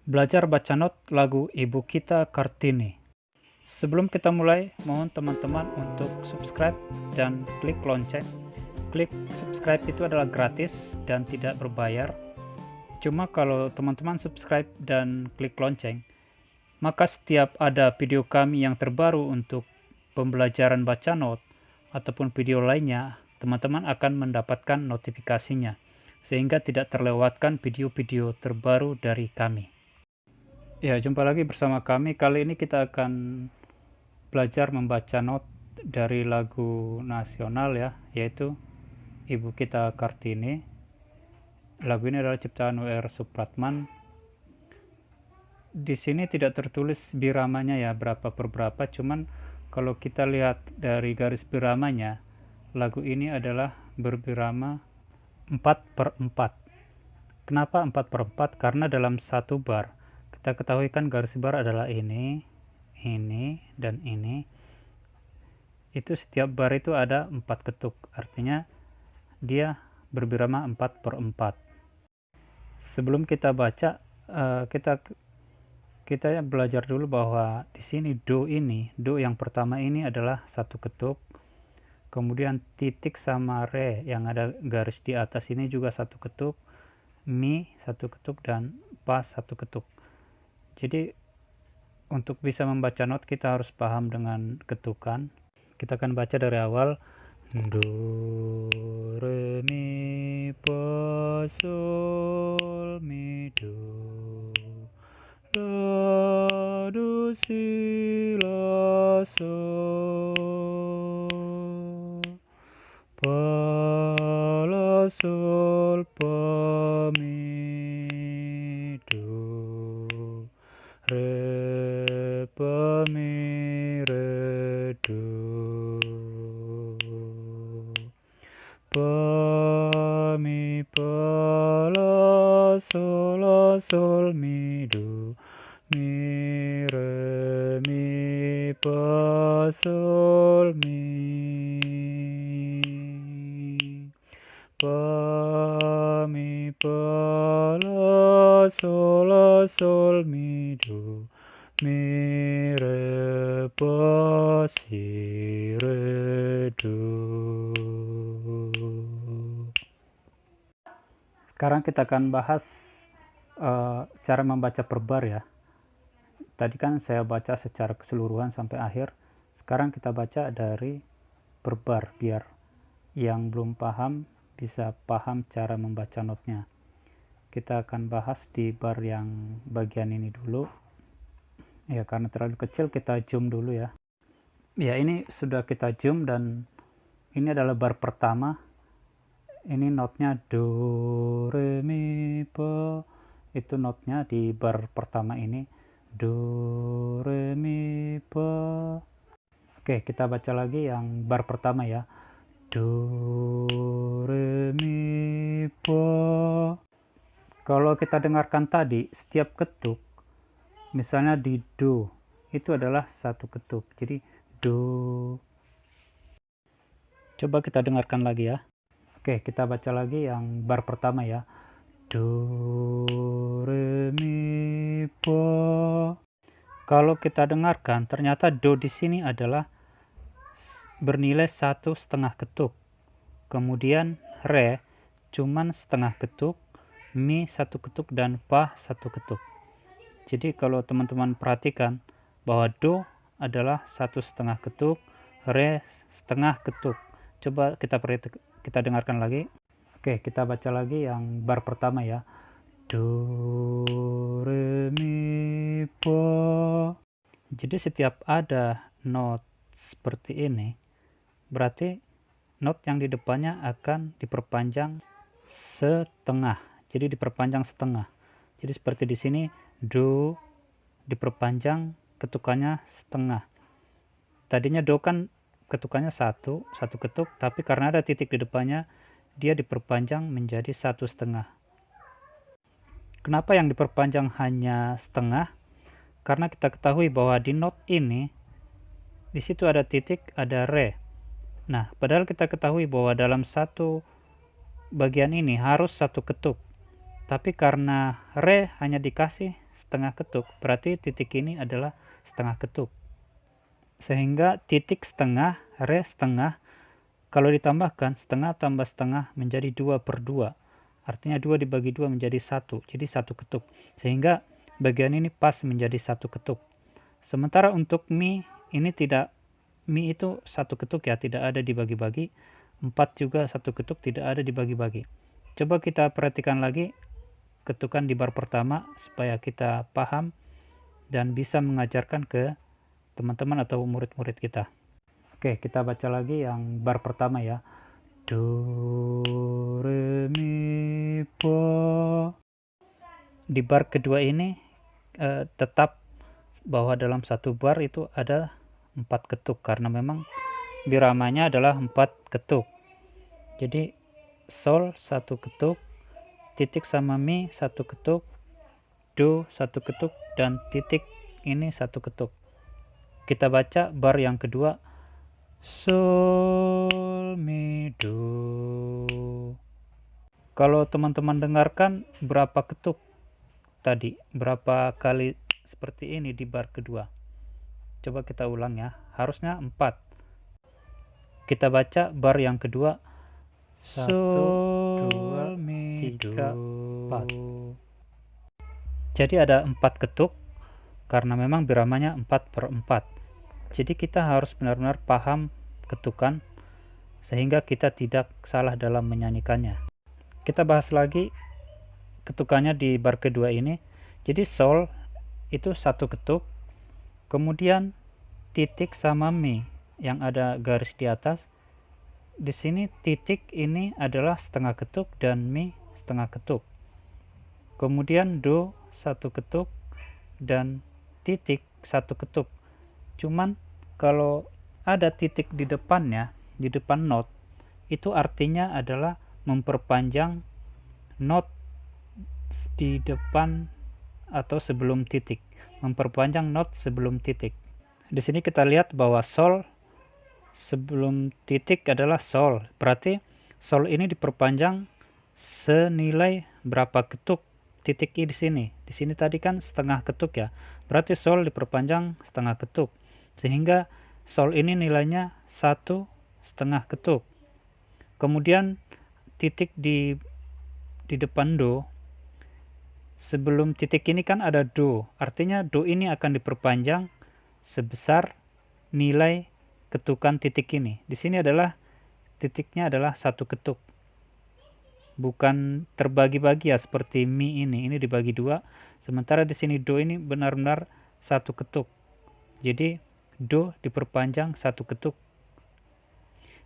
Belajar baca not lagu Ibu Kita Kartini. Sebelum kita mulai, mohon teman-teman untuk subscribe dan klik lonceng. Klik subscribe itu adalah gratis dan tidak berbayar. Cuma kalau teman-teman subscribe dan klik lonceng, maka setiap ada video kami yang terbaru untuk pembelajaran baca not ataupun video lainnya, teman-teman akan mendapatkan notifikasinya, sehingga tidak terlewatkan video-video terbaru dari kami. Ya, jumpa lagi bersama kami. Kali ini kita akan belajar membaca not dari lagu nasional ya, yaitu Ibu Kita Kartini. Lagu ini adalah ciptaan W.R. Supratman. Di sini tidak tertulis biramanya ya, berapa per berapa, cuman kalau kita lihat dari garis biramanya, lagu ini adalah berbirama 4/4. Kenapa 4/4? Karena dalam satu bar, kita ketahui kan garis bar adalah ini, dan ini. Itu setiap bar itu ada 4 ketuk, artinya dia berbirama 4/4. Sebelum kita baca, kita belajar dulu bahwa di sini do yang pertama ini adalah 1 ketuk. Kemudian titik sama re yang ada garis di atas ini juga 1 ketuk. Mi 1 ketuk dan pa 1 ketuk. Jadi untuk bisa membaca not kita harus paham dengan ketukan. Kita akan baca dari awal. Do, re, mi, fa, sol, mi, do, la, do, si, la, sol, fa, la, sol, fa, mi, do, re, fa, mi, re, do, fa, mi, fa, la, sol, mi, do, mi, re, mi, fa, sol, mi, fa, mi, fa, la, sol, mi, do, mi, re, fa, si, re, do. Sekarang kita akan bahas cara membaca per bar ya. Tadi kan saya baca secara keseluruhan sampai akhir. Sekarang kita baca dari per bar biar yang belum paham bisa paham cara membaca notnya. Kita akan bahas di bar yang bagian ini dulu. Ya, karena terlalu kecil kita zoom dulu ya. Ya, ini sudah kita zoom dan ini adalah bar pertama. Ini notnya do, re, mi, fa. Itu notnya di bar pertama ini. Do, re, mi, fa. Oke, kita baca lagi yang bar pertama ya. Do, re, mi, fa. Kalau kita dengarkan tadi, setiap ketuk, misalnya di do, itu adalah 1 ketuk. Jadi do. Coba kita dengarkan lagi ya. Oke, kita baca lagi yang bar pertama ya. Do, re, mi, fa. Kalau kita dengarkan, ternyata do di sini adalah bernilai 1,5 ketuk. Kemudian re cuman setengah ketuk, mi 1 ketuk, dan fa 1 ketuk. Jadi kalau teman-teman perhatikan bahwa do adalah 1,5 ketuk, re setengah ketuk. Coba kita dengarkan lagi. Oke, kita baca lagi yang bar pertama ya. Do, re, mi, fa. Jadi setiap ada not seperti ini, berarti not yang di depannya akan diperpanjang setengah. Jadi diperpanjang setengah. Jadi seperti di sini do diperpanjang ketukannya setengah. Tadinya do kan ketukannya satu ketuk, tapi karena ada titik di depannya, dia diperpanjang menjadi 1,5. Kenapa yang diperpanjang hanya setengah? Karena kita ketahui bahwa di not ini, di situ ada titik, ada re. Nah, padahal kita ketahui bahwa dalam satu bagian ini harus 1 ketuk. Tapi karena re hanya dikasih setengah ketuk, berarti titik ini adalah setengah ketuk. Sehingga titik setengah, re setengah, kalau ditambahkan setengah tambah setengah menjadi 2/2. Artinya 2 dibagi 2 menjadi 1, jadi 1 ketuk. Sehingga bagian ini pas menjadi 1 ketuk. Sementara untuk mi, ini tidak, mi itu 1 ketuk ya, tidak ada dibagi-bagi. 4 juga 1 ketuk, tidak ada dibagi-bagi. Coba kita perhatikan lagi ketukan di bar pertama supaya kita paham dan bisa mengajarkan ke teman-teman atau murid-murid kita. Oke, kita baca lagi yang bar pertama ya. Do, re, mi, fa. Di bar kedua ini tetap bahwa dalam satu bar itu ada 4 ketuk karena memang biramanya adalah 4 ketuk. Jadi sol 1 ketuk, titik sama mi 1 ketuk, do 1 ketuk, dan titik ini 1 ketuk. Kita baca bar yang kedua, sol, mi, do. Kalau teman-teman dengarkan berapa ketuk tadi, berapa kali seperti ini di bar kedua. Coba kita ulang ya, harusnya 4. Kita baca bar yang kedua, 1, 2, 3, 4. Jadi ada 4 ketuk karena memang biramanya 4/4. Jadi kita harus benar-benar paham ketukan sehingga kita tidak salah dalam menyanyikannya. Kita bahas lagi ketukannya di bar kedua ini. Jadi sol itu 1 ketuk, kemudian titik sama mi yang ada garis di atas. Di sini titik ini adalah setengah ketuk dan mi setengah ketuk. Kemudian do 1 ketuk dan titik 1 ketuk. Cuman kalau ada titik di depannya, di depan not, itu artinya adalah memperpanjang not di depan atau sebelum titik, memperpanjang not sebelum titik. Di sini kita lihat bahwa sol sebelum titik adalah sol, berarti sol ini diperpanjang senilai berapa ketuk titik di sini. Di sini tadi kan setengah ketuk ya, berarti sol diperpanjang setengah ketuk, sehingga sol ini nilainya 1/2 ketuk. Kemudian titik di depan do, sebelum titik ini kan ada do, artinya do ini akan diperpanjang sebesar nilai ketukan titik ini. Di sini adalah titiknya adalah 1 ketuk, bukan terbagi-bagi ya seperti mi ini dibagi 2. Sementara di sini do ini benar-benar 1 ketuk. Jadi do diperpanjang 1 ketuk,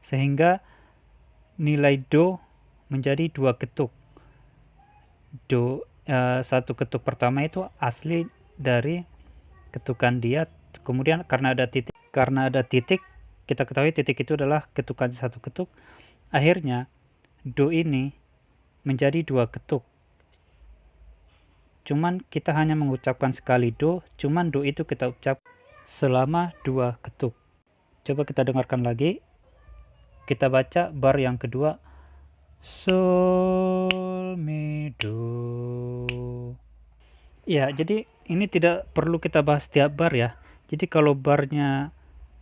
sehingga nilai do menjadi 2 ketuk. Do 1 ketuk pertama itu asli dari ketukan dia. Kemudian karena ada titik, kita ketahui titik itu adalah ketukan 1 ketuk. Akhirnya do ini menjadi 2 ketuk. Cuman kita hanya mengucapkan sekali do, cuman do itu kita ucap selama 2 ketuk. Coba kita dengarkan lagi. Kita baca bar yang kedua, sol, mi, do. Ya, jadi ini tidak perlu kita bahas tiap bar ya. Jadi kalau barnya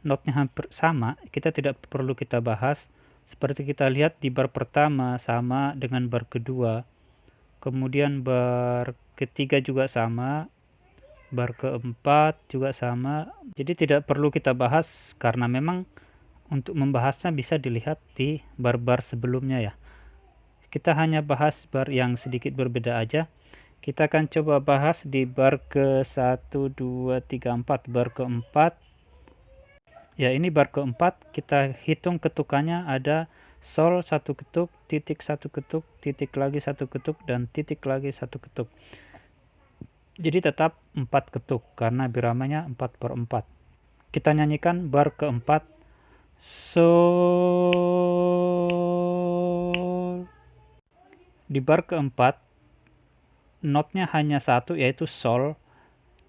notnya hampir sama, kita tidak perlu kita bahas. Seperti kita lihat di bar pertama sama dengan bar kedua, kemudian bar ketiga juga sama, bar keempat juga sama. Jadi tidak perlu kita bahas karena memang untuk membahasnya bisa dilihat di bar-bar sebelumnya ya. Kita hanya bahas bar yang sedikit berbeda aja. Kita akan coba bahas di bar ke 1, 2, 3, 4. Bar keempat. Ya, ini bar keempat. Kita hitung ketukannya ada sol 1 ketuk, titik 1 ketuk, titik lagi 1 ketuk, dan titik lagi 1 ketuk. Jadi tetap 4 ketuk karena biramanya 4/4. Kita nyanyikan bar keempat. Sol. Di bar keempat notnya hanya 1 yaitu sol.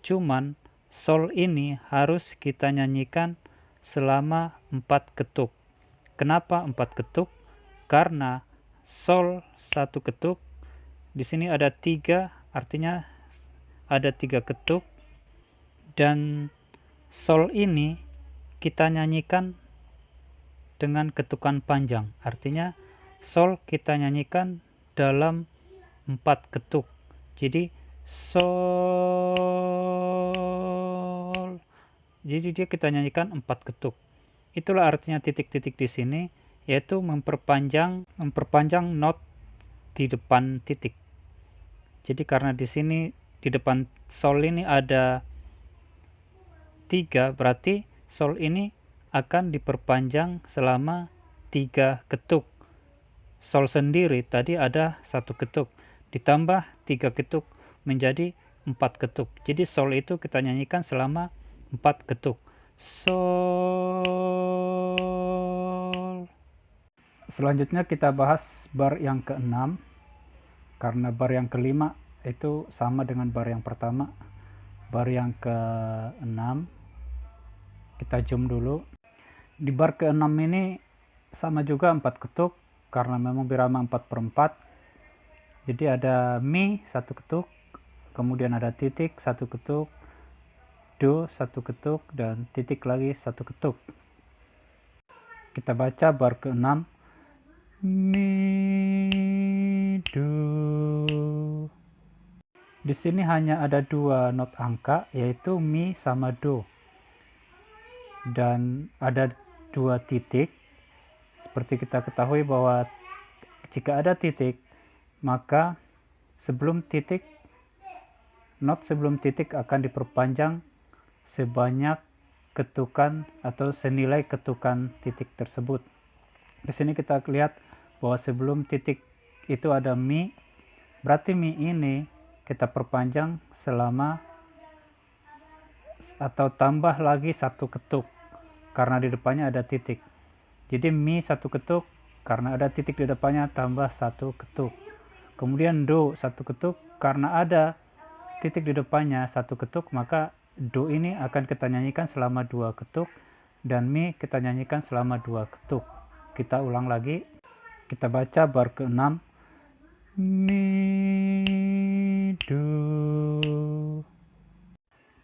Cuman sol ini harus kita nyanyikan selama 4 ketuk. Kenapa 4 ketuk? Karena sol 1 ketuk, di sini ada 3, artinya ada 3 ketuk, dan sol ini kita nyanyikan dengan ketukan panjang. Artinya sol kita nyanyikan dalam 4 ketuk. Jadi sol, jadi dia kita nyanyikan 4 ketuk. Itulah artinya titik-titik di sini, yaitu memperpanjang not di depan titik. Jadi karena di sini di depan sol ini ada 3, berarti sol ini akan diperpanjang selama 3 ketuk. Sol sendiri tadi ada 1 ketuk, ditambah 3 ketuk menjadi 4 ketuk. Jadi sol itu kita nyanyikan selama 4 ketuk. Sol. Selanjutnya kita bahas bar yang ke-6, karena bar yang ke-5 itu sama dengan bar yang pertama. Bar yang ke-6 kita zoom dulu. Di bar ke-6 ini sama juga 4 ketuk, karena memang birama 4/4. Jadi ada mi 1 ketuk, kemudian ada titik 1 ketuk, do 1 ketuk, dan titik lagi 1 ketuk. Kita baca bar ke-6, mi, do. Di sini hanya ada 2 not angka, yaitu mi sama do, dan ada 2 titik. Seperti kita ketahui bahwa jika ada titik, maka sebelum titik, not sebelum titik akan diperpanjang sebanyak ketukan atau senilai ketukan titik tersebut. Di sini kita lihat bahwa sebelum titik itu ada mi, berarti mi ini kita perpanjang selama atau tambah lagi 1 ketuk karena di depannya ada titik. Jadi mi 1 ketuk, karena ada titik di depannya tambah 1 ketuk. Kemudian do 1 ketuk, karena ada titik di depannya 1 ketuk, maka do ini akan kita nyanyikan selama 2 ketuk, dan mi kita nyanyikan selama 2 ketuk. Kita ulang lagi, kita baca bar ke-6, mi, do.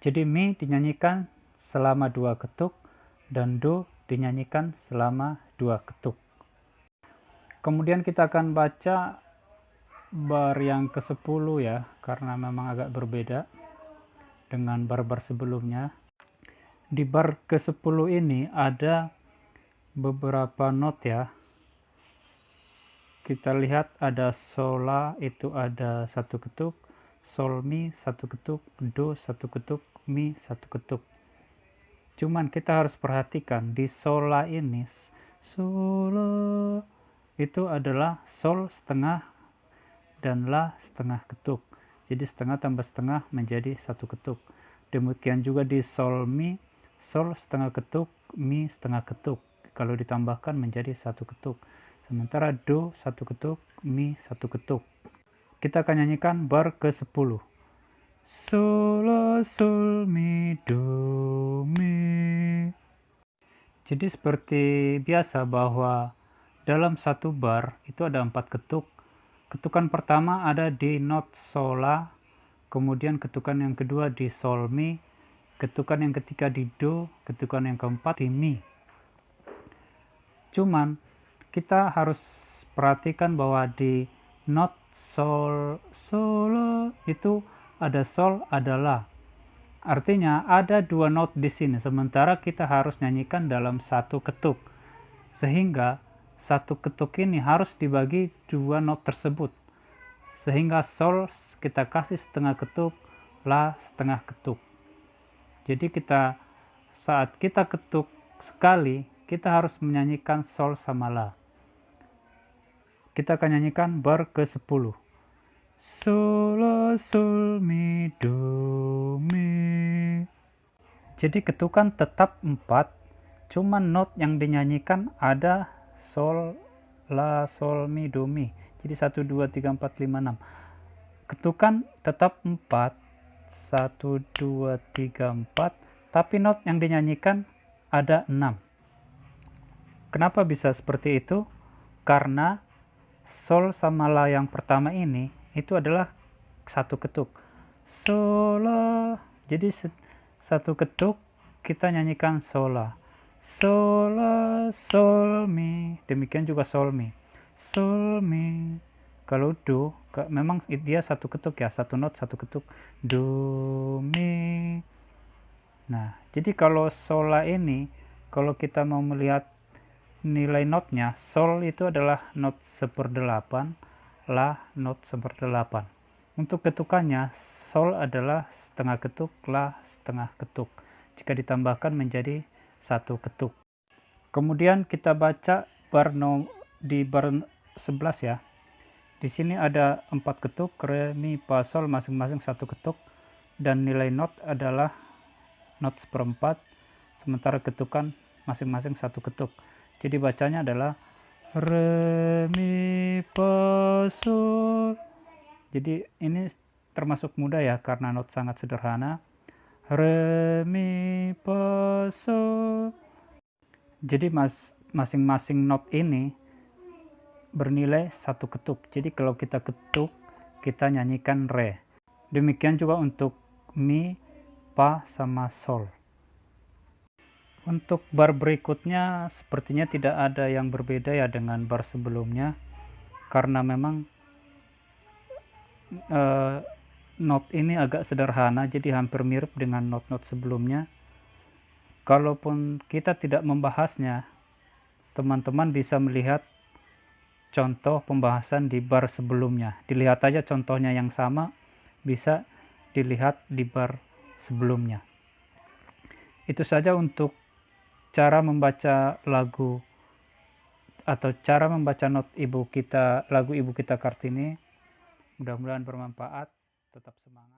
Jadi mi dinyanyikan selama 2 ketuk, dan do dinyanyikan selama 2 ketuk. Kemudian kita akan baca bar yang ke-10 ya, karena memang agak berbeda dengan bar-bar sebelumnya. Di bar ke-10 ini ada beberapa not ya. Kita lihat ada sola, itu ada 1 ketuk, sol mi 1 ketuk, do 1 ketuk, mi 1 ketuk. Cuman kita harus perhatikan di sola ini, sola itu adalah sol setengah dan la setengah ketuk. Jadi setengah tambah setengah menjadi 1 ketuk. Demikian juga di sol mi, sol setengah ketuk, mi setengah ketuk. Kalau ditambahkan menjadi 1 ketuk. Sementara do 1 ketuk, mi 1 ketuk. Kita akan nyanyikan bar ke-10. Sol, la, sol, mi, do, mi. Jadi seperti biasa bahwa dalam 1 bar itu ada 4 ketuk. Ketukan pertama ada di not sola, kemudian ketukan yang kedua di sol mi, ketukan yang ketiga di do, ketukan yang keempat di mi. Cuman kita harus perhatikan bahwa di not sol, solo itu ada sol, ada la. Artinya ada 2 not di sini, sementara kita harus nyanyikan dalam 1 ketuk. Sehingga 1 ketuk ini harus dibagi 2 not tersebut. Sehingga sol kita kasih setengah ketuk, la setengah ketuk. Jadi saat kita ketuk sekali, kita harus menyanyikan sol sama la. Kita akan nyanyikan bar ke-10. Sol, la, sol, mi, do, mi. Jadi ketukan tetap 4, cuman not yang dinyanyikan ada sol, la, sol, mi, do, mi. Jadi 1, 2, 3, 4, 5, 6. Ketukan tetap 4, 1, 2, 3, 4, tapi not yang dinyanyikan ada 6. Kenapa bisa seperti itu? Karena sol sama la yang pertama ini itu adalah 1 ketuk. sola. Jadi satu ketuk kita nyanyikan sola. Sola, sol, mi. Demikian juga sol, mi. Sol, mi. Kalau do, memang dia satu ketuk ya, satu not satu ketuk. Do, mi. Nah, jadi kalau sola ini, kalau kita mau melihat nilai notnya, sol itu adalah not 1/8, la not 1/8. Untuk ketukannya, sol adalah setengah ketuk, la setengah ketuk. Jika ditambahkan menjadi satu ketuk. Kemudian kita baca di bar 11 ya. Di sini ada 4 ketuk, re, mi, fa, sol masing-masing satu ketuk, dan nilai not adalah not 1/4, sementara ketukan masing-masing satu ketuk. Jadi bacanya adalah re, mi, fa, sol. Jadi ini termasuk mudah ya, karena not sangat sederhana. Re, mi, fa, sol. Jadi masing-masing not ini bernilai satu ketuk. Jadi kalau kita ketuk, kita nyanyikan re. Demikian juga untuk mi, fa, sama sol. Untuk bar berikutnya sepertinya tidak ada yang berbeda ya dengan bar sebelumnya, karena memang not ini agak sederhana, jadi hampir mirip dengan not-not sebelumnya. Kalaupun kita tidak membahasnya, teman-teman bisa melihat contoh pembahasan di bar sebelumnya. Dilihat aja contohnya yang sama, bisa dilihat di bar sebelumnya. Itu saja untuk cara membaca lagu atau cara membaca not lagu Ibu Kita Kartini. Mudah-mudahan bermanfaat. Tetap semangat.